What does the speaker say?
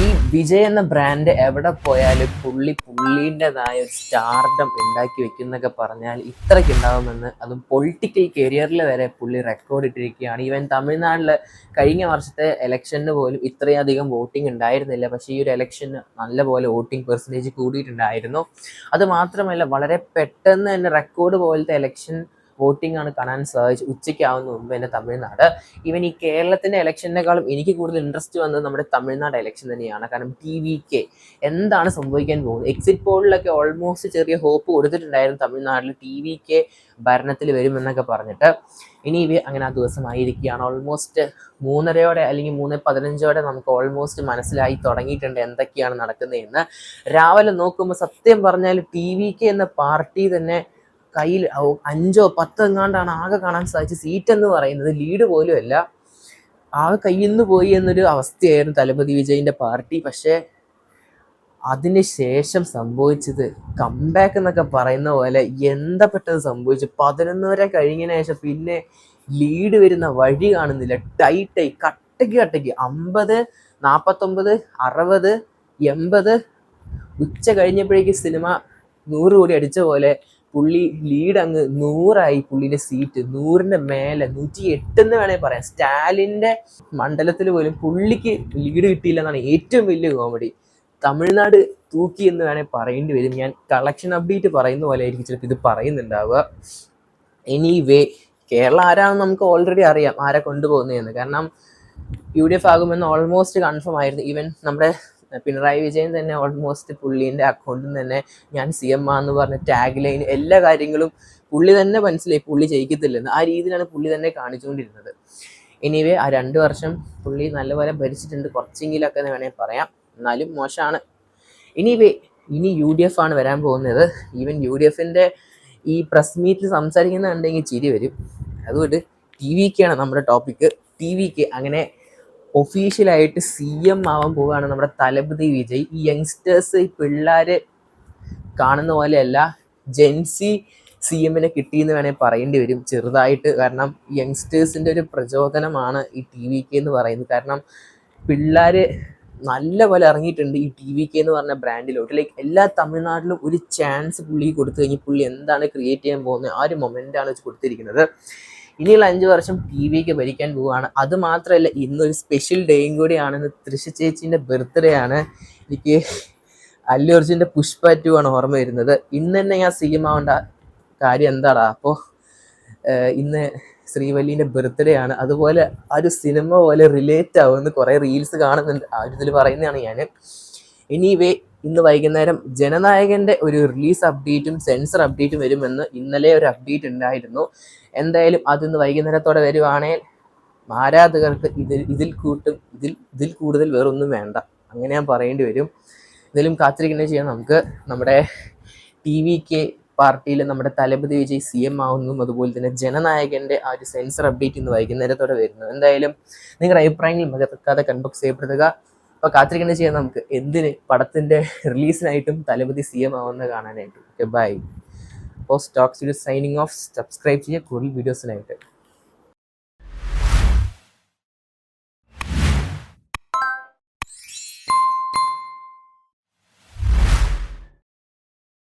ഈ വിജയ് എന്ന ബ്രാൻഡ് എവിടെ പോയാലും പുള്ളിൻ്റെതായ ഒരു സ്റ്റാർഡം ഉണ്ടാക്കി വെക്കും എന്നൊക്കെ പറഞ്ഞാൽ ഇത്രയ്ക്ക് ഉണ്ടാവുമെന്ന്, അതും പൊളിറ്റിക്കൽ കരിയറിൽ വരെ പുള്ളി റെക്കോർഡ് ഇട്ടിരിക്കുകയാണ്. ഈവൻ തമിഴ്നാട്ടിൽ കഴിഞ്ഞ വർഷത്തെ ഇലക്ഷന് പോലും ഇത്രയധികം വോട്ടിംഗ് ഉണ്ടായിരുന്നില്ല, പക്ഷേ ഈ ഒരു ഇലക്ഷന് നല്ലപോലെ വോട്ടിംഗ് പെർസെൻറ്റേജ് കൂടിയിട്ടുണ്ടായിരുന്നു. അത് മാത്രമല്ല, വളരെ പെട്ടെന്ന് തന്നെ റെക്കോർഡ് പോലത്തെ ഇലക്ഷൻ വോട്ടിംഗ് ആണ് കാണാൻ സാധിച്ചു ഉച്ചയ്ക്കാവുന്ന മുമ്പ് തന്നെ തമിഴ്നാട്. ഈവൻ ഈ കേരളത്തിൻ്റെ ഇലക്ഷനേക്കാളും എനിക്ക് കൂടുതൽ ഇൻട്രസ്റ്റ് വന്നത് നമ്മുടെ തമിഴ്നാട് ഇലക്ഷൻ തന്നെയാണ്. കാരണം TVK എന്താണ് സംഭവിക്കാൻ പോകുന്നത്? എക്സിറ്റ് പോളിലൊക്കെ ഓൾമോസ്റ്റ് ചെറിയ ഹോപ്പ് കൊടുത്തിട്ടുണ്ടായിരുന്നു തമിഴ്നാട്ടിൽ TVK ഭരണത്തിൽ വരുമെന്നൊക്കെ പറഞ്ഞിട്ട്. ഇനി അങ്ങനെ ആ ദിവസമായിരിക്കുകയാണ്. ഓൾമോസ്റ്റ് 3:30 അല്ലെങ്കിൽ 3:15 നമുക്ക് ഓൾമോസ്റ്റ് മനസ്സിലായി തുടങ്ങിയിട്ടുണ്ട് എന്തൊക്കെയാണ് നടക്കുന്നതെന്ന്. രാവിലെ നോക്കുമ്പോൾ സത്യം പറഞ്ഞാൽ TVK എന്ന പാർട്ടി തന്നെ കയ്യിൽ 5-10 എങ്ങാണ്ടാണ് ആകെ കാണാൻ സാധിച്ച സീറ്റ് എന്ന് പറയുന്നത്. ലീഡ് പോലും അല്ല, ആകെ കയ്യിൽ നിന്ന് പോയി എന്നൊരു അവസ്ഥയായിരുന്നു തലപതി വിജയിൻ്റെ പാർട്ടി. പക്ഷേ അതിന് ശേഷം സംഭവിച്ചത് കംബാക്ക് എന്നൊക്കെ പറയുന്ന പോലെ എന്താ പെട്ടെന്ന് സംഭവിച്ചു. 11 കഴിഞ്ഞതിന് ശേഷം പിന്നെ ലീഡ് വരുന്ന വഴി കാണുന്നില്ല. ടൈറ്റായി കട്ടയ്ക്ക് 50, 49, 60, 80 ഉച്ച കഴിഞ്ഞപ്പോഴേക്ക് സിനിമ 100 കോടി അടിച്ച പോലെ പുള്ളി ലീഡ് അങ്ങ് 100ആയി. പുള്ളിയുടെ സീറ്റ് 100ന്റെ മേലെ 108 എന്ന് വേണേൽ പറയാം. സ്റ്റാലിൻ്റെ മണ്ഡലത്തിൽ പോലും പുള്ളിക്ക് ലീഡ് കിട്ടിയില്ല എന്നാണ് ഏറ്റവും വലിയ കോമഡി. തമിഴ്നാട് തൂക്കി എന്ന് വേണേൽ പറയേണ്ടി വരും. ഞാൻ കളക്ഷൻ അപ്ഡേറ്റ് പറയുന്ന പോലെ ആയിരിക്കും ചിലപ്പോൾ ഇത് പറയുന്നുണ്ടാവുക. എനിവേ, കേരളം ആരാണെന്ന് നമുക്ക് ഓൾറെഡി അറിയാം, ആരെ കൊണ്ടുപോകുന്നതെന്ന്. കാരണം UDF ആകുമെന്ന് ഓൾമോസ്റ്റ് കൺഫേം ആയിരുന്നു. ഈവൻ നമ്മുടെ പിണറായി വിജയൻ തന്നെ ഓൾമോസ്റ്റ് പുള്ളീൻ്റെ അക്കൗണ്ടിൽ നിന്ന് തന്നെ ഞാൻ CM എന്ന് പറഞ്ഞ ടാഗ് ലൈൻ എല്ലാ കാര്യങ്ങളും പുള്ളി തന്നെ മനസ്സിലായി പുള്ളി ജയിക്കത്തില്ലെന്ന്. ആ രീതിയിലാണ് പുള്ളി തന്നെ കാണിച്ചുകൊണ്ടിരുന്നത്. എനിവേ, ആ 2 വർഷം പുള്ളി നല്ലപോലെ ഭരിച്ചിട്ടുണ്ട്, കുറച്ചെങ്കിലൊക്കെ എന്ന് വേണമെങ്കിൽ പറയാം, എന്നാലും മോശമാണ്. ഇനി UDF ആണ് വരാൻ പോകുന്നത്. ഈവൻ UDFൻ്റെ ഈ പ്രസ് മീറ്റിൽ സംസാരിക്കുന്നുണ്ടെങ്കിൽ ചിരി വരും. അതുകൊണ്ട് TVK ആണ് നമ്മുടെ ടോപ്പിക്ക്. TVK അങ്ങനെ ഒഫീഷ്യലായിട്ട് CM ആവാൻ പോവുകയാണ് നമ്മുടെ തലപതി വിജയ്. ഈ യങ്സ്റ്റേഴ്സ്, ഈ പിള്ളേർ കാണുന്ന പോലെയല്ല, ജെൻസി CMനെ കിട്ടിയെന്ന് വേണേൽ പറയേണ്ടി വരും ചെറുതായിട്ട്. കാരണം യങ്സ്റ്റേഴ്സിൻ്റെ ഒരു പ്രചോദനമാണ് ഈ TVK എന്ന് പറയുന്നത്. കാരണം പിള്ളേർ നല്ല പോലെ ഇറങ്ങിയിട്ടുണ്ട് ഈ TVK എന്ന് പറഞ്ഞ ബ്രാൻഡിലോട്ട്. ലൈക്ക് എല്ലാ തമിഴ്നാട്ടിലും ഒരു ചാൻസ് പുള്ളി കൊടുത്തു കഴിഞ്ഞ് പുള്ളി എന്താണ് ക്രിയേറ്റ് ചെയ്യാൻ പോകുന്നത് ആ ഒരു മൊമെൻ്റാണ് വെച്ച് കൊടുത്തിരിക്കുന്നത്. ഇനിയുള്ള 5 വർഷം TVK ഭരിക്കാൻ പോവുകയാണ്. അത് മാത്രമല്ല, ഇന്നൊരു സ്പെഷ്യൽ ഡേയും കൂടിയാണെന്ന്. തൃശ്ശ ചേച്ചീൻ്റെ ബർത്ത്ഡേ ആണ്. എനിക്ക് അല്ലു അർജുൻ്റെ പുഷ്പ 2 ആണ് ഓർമ്മ വരുന്നത്. ഇന്ന് തന്നെ ഞാൻ CM ആവേണ്ട കാര്യം എന്താടാ? അപ്പോൾ ഇന്ന് ശ്രീവല്ലിൻ്റെ ബർത്ത്ഡേ ആണ്. അതുപോലെ ആ ഒരു സിനിമ പോലെ റിലേറ്റ് ആവുമെന്ന് കുറേ റീൽസ് കാണുന്നുണ്ട്. ആ ഒരു ഇതിൽ പറയുന്നതാണ് ഞാൻ. എനിവേ, ഇന്ന് വൈകുന്നേരം ജനനായകൻ്റെ ഒരു റിലീസ് അപ്ഡേറ്റും സെൻസർ അപ്ഡേറ്റും വരുമെന്ന് ഇന്നലെ ഒരു അപ്ഡേറ്റ് ഉണ്ടായിരുന്നു. എന്തായാലും അതിന്ന് വൈകുന്നേരത്തോടെ വരുവാണെങ്കിൽ ആരാധകർക്ക് ഇതിൽ കൂടുതൽ വേറൊന്നും വേണ്ട, അങ്ങനെ ഞാൻ പറയേണ്ടി വരും. എന്തായാലും കാത്തിരിക്കുന്നത് ചെയ്യാം നമുക്ക്. നമ്മുടെ TVK പാർട്ടിയിൽ നമ്മുടെ തലപതി വിജയ് CM ആവുന്നതും അതുപോലെ തന്നെ ജനനായകൻ്റെ ആ ഒരു സെൻസർ അപ്ഡേറ്റ് ഇന്ന് വൈകുന്നേരത്തോടെ വരുന്നു. എന്തായാലും നിങ്ങളുടെ അഭിപ്രായങ്ങൾ മകത്താതെ കൺബോക്സ് ചെയ്യപ്പെടുക. അപ്പോൾ കാത്തിരിക്കുന്നത് ചെയ്യാം നമുക്ക് എന്തിന് പടത്തിൻ്റെ റിലീസിനായിട്ടും തലപതി CM ആവുന്നത് കാണാനായിട്ടും. Okay, bye. അപ്പോൾ സ്റ്റോക്സ് സൈനിങ് ഓഫ്. സബ്സ്ക്രൈബ് ചെയ്യുക കൂടുതൽ വീഡിയോസിനായിട്ട്.